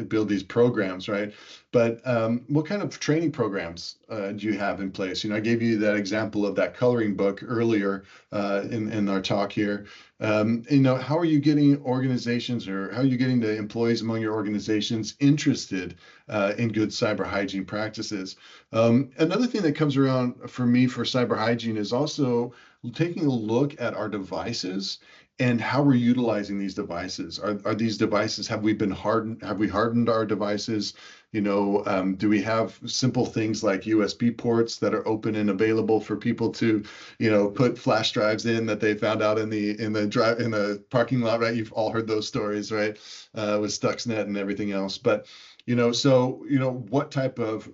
build these programs, right? But what kind of training programs do you have in place? I gave you that example of that coloring book earlier in our talk here. How are you getting organizations, or how are you getting the employees among your organizations interested in good cyber hygiene practices? Another thing that comes around for me for cyber hygiene is also taking a look at our devices and how we're utilizing these devices. Are these devices, have we hardened our devices? Do we have simple things like USB ports that are open and available for people to, put flash drives in that they found out in the parking lot, right? You've all heard those stories, right? With Stuxnet and everything else. But what type of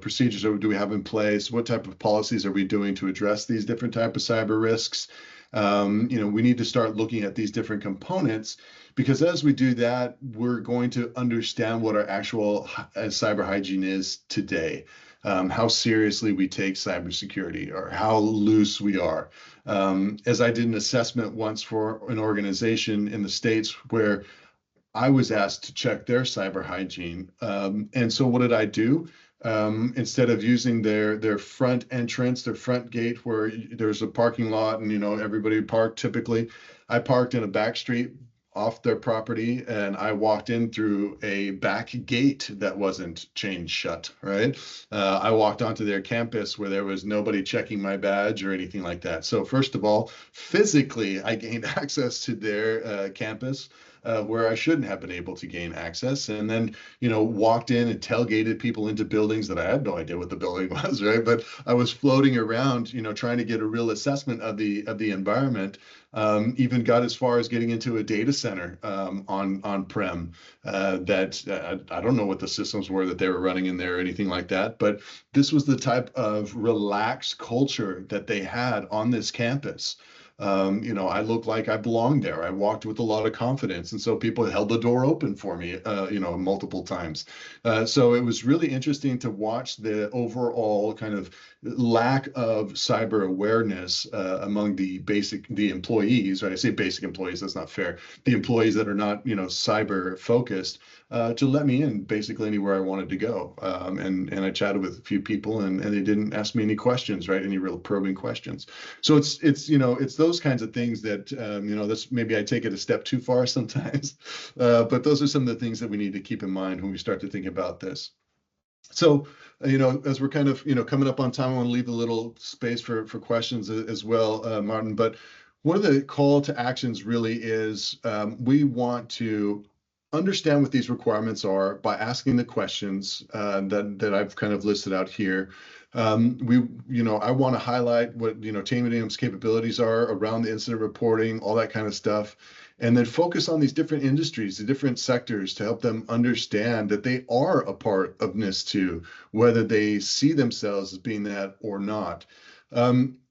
procedures do we have in place? What type of policies are we doing to address these different type of cyber risks? We need to start looking at these different components, because as we do that, we're going to understand what our actual cyber hygiene is today, how seriously we take cybersecurity, or how loose we are. As I did an assessment once for an organization in the States where I was asked to check their cyber hygiene. And so what did I do? Instead of using their front entrance, their front gate where there's a parking lot and everybody parked typically, I parked in a back street off their property, and I walked in through a back gate that wasn't chained shut, right? I walked onto their campus where there was nobody checking my badge or anything like that. So first of all, physically, I gained access to their campus where I shouldn't have been able to gain access, and then walked in and tailgated people into buildings that I had no idea what the building was, right? But I was floating around, trying to get a real assessment of the environment. Even got as far as getting into a data center on-prem that I don't know what the systems were that they were running in there or anything like that, but this was the type of relaxed culture that they had on this campus. I look like I belonged there. I walked with a lot of confidence. And so people held the door open for me, multiple times. So it was really interesting to watch the overall kind of lack of cyber awareness among the employees, right? I say basic employees, that's not fair. The employees that are not, cyber focused, to let me in basically anywhere I wanted to go. And I chatted with a few people and they didn't ask me any questions, right? Any real probing questions. So it's those kinds of things that, that's maybe I take it a step too far sometimes. But those are some of the things that we need to keep in mind when we start to think about this. So, as we're kind of, coming up on time, I want to leave a little space for questions as well, Martin. But one of the call to actions really is we want to understand what these requirements are by asking the questions that I've kind of listed out here. I want to highlight what, Tanium's capabilities are around the incident reporting, all that kind of stuff, and then focus on these different industries, the different sectors to help them understand that they are a part of NIS2, whether they see themselves as being that or not.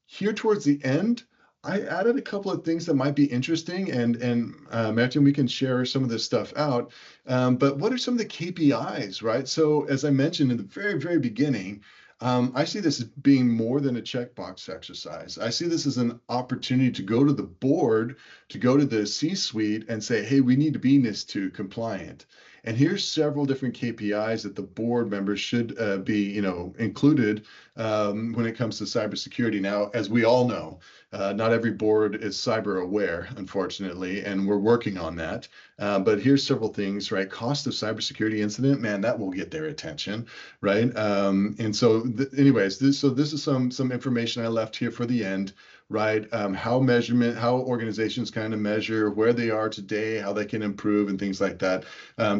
Here towards the end, I added a couple of things that might be interesting, and Martin, we can share some of this stuff out. But what are some of the KPIs, right? So as I mentioned in the very, very beginning, I see this as being more than a checkbox exercise. I see this as an opportunity to go to the board, to go to the C-suite and say, hey, we need to be NIS2 compliant. And here's several different KPIs that the board members should be, included when it comes to cybersecurity. Now, as we all know, not every board is cyber aware, unfortunately, and we're working on that. But here's several things, right? Cost of cybersecurity incident, man, that will get their attention, right? And so, anyways, this is some information I left here for the end, right? How organizations kind of measure where they are today, how they can improve, and things like that.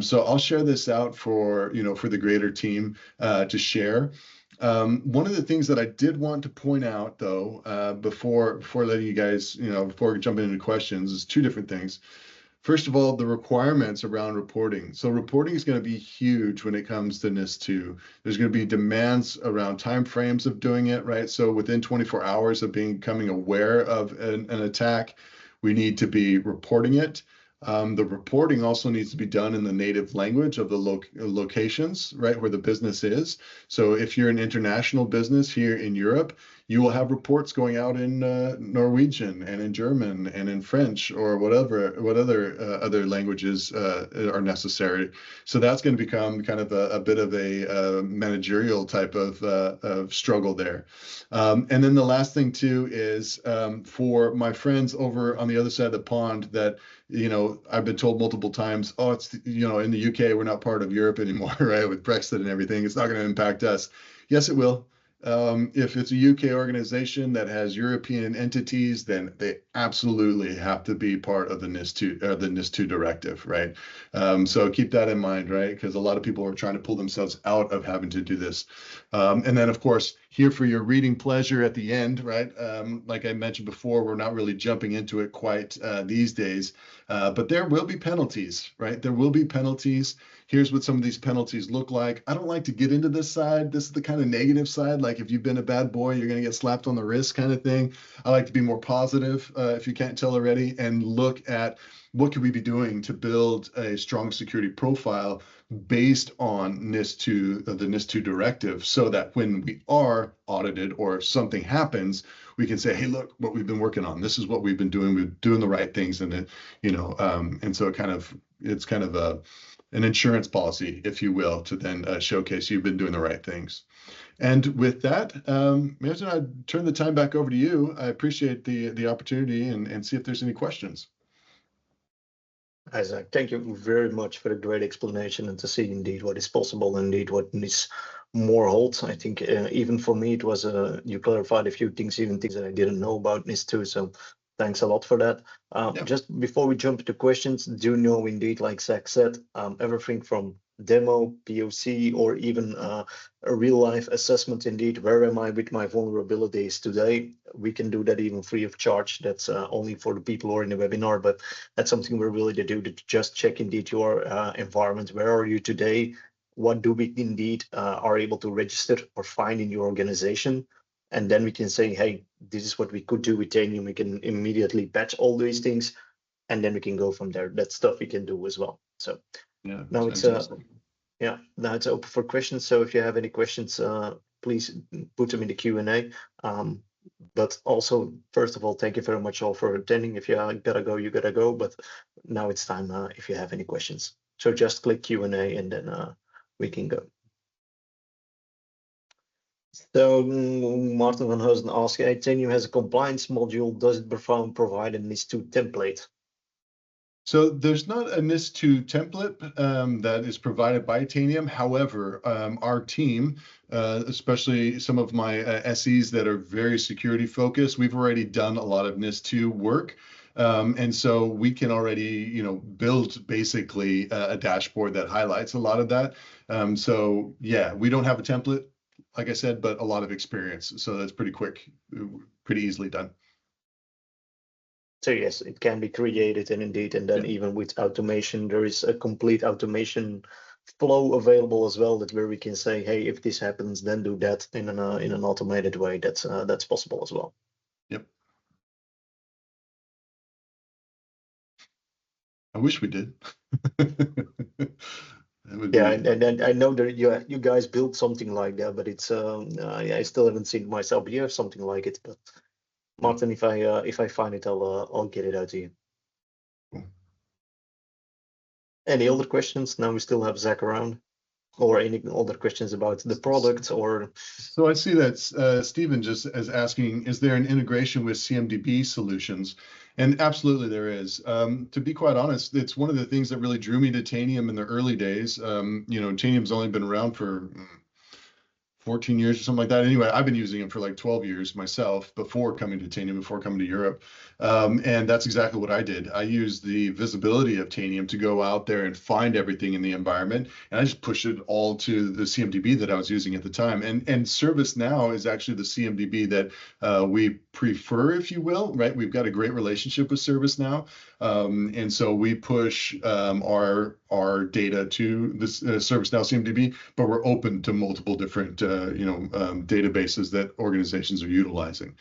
So I'll share this out for the greater team to share. One of the things that I did want to point out, though, before letting you guys, before jumping into questions, is two different things. First of all, the requirements around reporting. So reporting is going to be huge when it comes to NIS2. There's going to be demands around timeframes of doing it, right? So within 24 hours of becoming aware of an attack, we need to be reporting it. The reporting also needs to be done in the native language of the locations, right, where the business is. So if you're an international business here in Europe, you will have reports going out in Norwegian and in German and in French or what other languages are necessary. So that's going to become kind of a bit of a managerial type of struggle there. And then the last thing too is for my friends over on the other side of the pond that, I've been told multiple times, oh, it's, in the UK, we're not part of Europe anymore, right? With Brexit and everything, it's not going to impact us. Yes, it will. If it's a UK organization that has European entities, then they absolutely have to be part of the NIS2 directive, right? So keep that in mind, right? Because a lot of people are trying to pull themselves out of having to do this. And then, of course, here for your reading pleasure at the end, right? Like I mentioned before, we're not really jumping into it quite these days, but there will be penalties, right? There will be penalties. Here's what some of these penalties look like. I don't like to get into this side. This is the kind of negative side. Like if you've been a bad boy, you're going to get slapped on the wrist kind of thing. I like to be more positive, if you can't tell already, and look at what could we be doing to build a strong security profile based on NIS2, the NIS2 directive, so that when we are audited or something happens, we can say, hey, look what we've been working on. This is what we've been doing. We're doing the right things. And and so it's kind of an insurance policy, if you will, to then showcase you've been doing the right things. And with that, Martin, I turn the time back over to you. I appreciate the opportunity and see if there's any questions. Isaac, thank you very much for the great explanation and to see indeed what is possible, indeed what needs more holds. I think even for me, it was you clarified a few things, even things that I didn't know about NIS2. So thanks a lot for that. Just before we jump to questions, do know indeed, like Zach said, everything from demo, POC, or even a real life assessment indeed, where am I with my vulnerabilities today? We can do that even free of charge. That's only for the people who are in the webinar, but that's something we're willing to do, to just check indeed your environment. Where are you today? What do we indeed are able to register or find in your organization? And then we can say, hey, this is what we could do with Tanium. We can immediately patch all these things, and then we can go from there. That stuff we can do as well. So Yeah, now it's now it's open for questions. So if you have any questions, please put them in the Q&A. But also, first of all, thank you very much all for attending. If you gotta go, you gotta go. But now it's time if you have any questions. So just click Q&A and then we can go. So Martin van Heusen asks, Tanium has a compliance module. Does it provide a NIS2 template? So there's not a NIS2 template that is provided by Tanium. However, our team, especially some of my SEs that are very security focused, we've already done a lot of NIS2 work. And so we can already, build basically a dashboard that highlights a lot of that. So yeah, we don't have a template, like I said, but a lot of experience. So that's pretty quick, pretty easily done. So yes, it can be created, and indeed, and then even with automation, there is a complete automation flow available as well, that where we can say, hey, if this happens, then do that in an automated way. That's possible as well. Yep. I wish we did. Yeah, and I know that you guys built something like that, but it's I still haven't seen it myself. But you have something like it, but Martin, if I find it, I'll get it out to you. Cool. Any other questions? Now we still have Zach around, or any other questions about the product or? So I see that Stephen just is asking, is there an integration with CMDB solutions? And absolutely there is. To be quite honest, it's one of the things that really drew me to Tanium in the early days. Tanium's only been around for 14 years or something like that. Anyway, I've been using it for like 12 years myself before coming to Tanium, before coming to Europe. And that's exactly what I did. I used the visibility of Tanium to go out there and find everything in the environment. And I just pushed it all to the CMDB that I was using at the time. And ServiceNow is actually the CMDB that we prefer, if you will, right? We've got a great relationship with ServiceNow. And so we push our data to the ServiceNow CMDB, but we're open to multiple different databases that organizations are utilizing.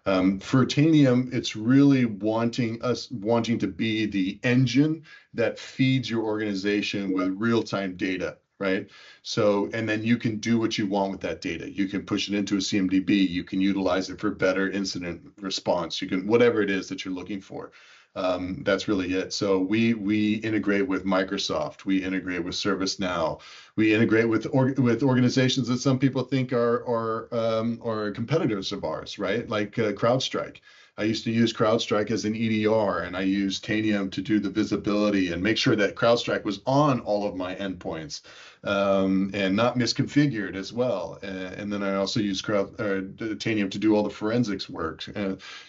For Tanium, it's really wanting to be the engine that feeds your organization with real-time data, right? So, and then you can do what you want with that data. You can push it into a CMDB. You can utilize it for better incident response. You can, whatever it is that you're looking for. That's really it. So we integrate with Microsoft. We integrate with ServiceNow. We integrate with organizations that some people think are competitors of ours, right? Like CrowdStrike. I used to use CrowdStrike as an EDR, and I used Tanium to do the visibility and make sure that CrowdStrike was on all of my endpoints and not misconfigured as well. And then I also use Tanium to do all the forensics work.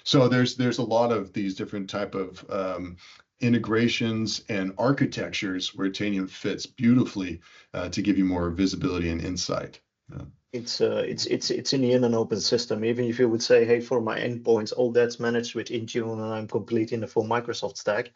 So there's a lot of these different type of integrations and architectures where Tanium fits beautifully to give you more visibility and insight. It's in the end an open system. Even if you would say, hey, for my endpoints, all that's managed with Intune and I'm completing the full Microsoft stack,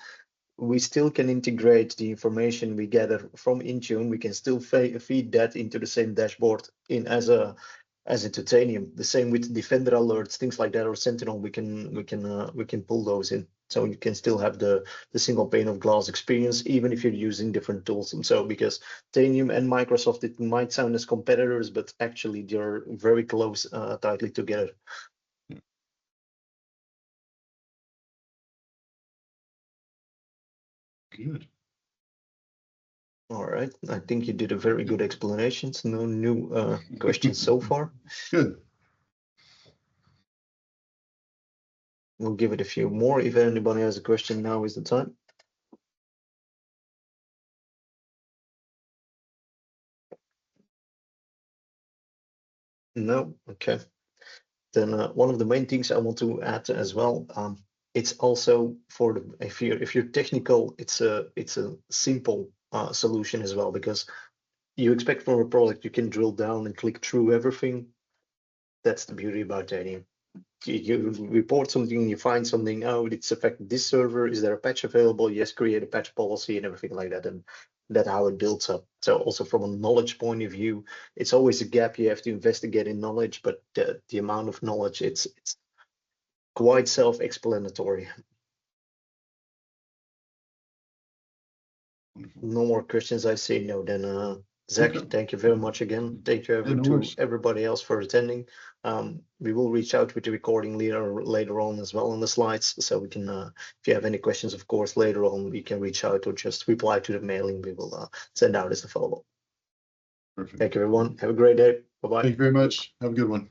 we still can integrate the information we gather from Intune. We can still feed that into the same dashboard as into Tanium. The same with Defender alerts, things like that, or Sentinel. We can pull those in, so you can still have the single pane of glass experience, even if you're using different tools. And so, because Tanium and Microsoft, it might sound as competitors, but actually they're very close, tightly together. Good. All right, I think you did a very good explanation. No new questions so far. Good. We'll give it a few more. If anybody has a question, now is the time. No, okay. Then one of the main things I want to add as well, it's also for the if you're technical, it's a simple solution as well, because you expect from a product you can drill down and click through everything. That's the beauty about Tanium. You report something, you find something, oh, it's affected this server, is there a patch available? Yes, create a patch policy and everything like that, and that's how it builds up. So also from a knowledge point of view, it's always a gap you have to investigate in knowledge, but the amount of knowledge, it's quite self-explanatory. No more questions, I say no. Then Zach, Okay. thank you very much again. Thank you Yeah, no to worries. everybody else for attending. We will reach out with the recording later on as well on the slides, so we can, if you have any questions, of course, later on, you can reach out or just reply to the mailing we will send out as a follow-up. Perfect. Thank you, everyone. Have a great day. Bye-bye. Thank you very much. Have a good one.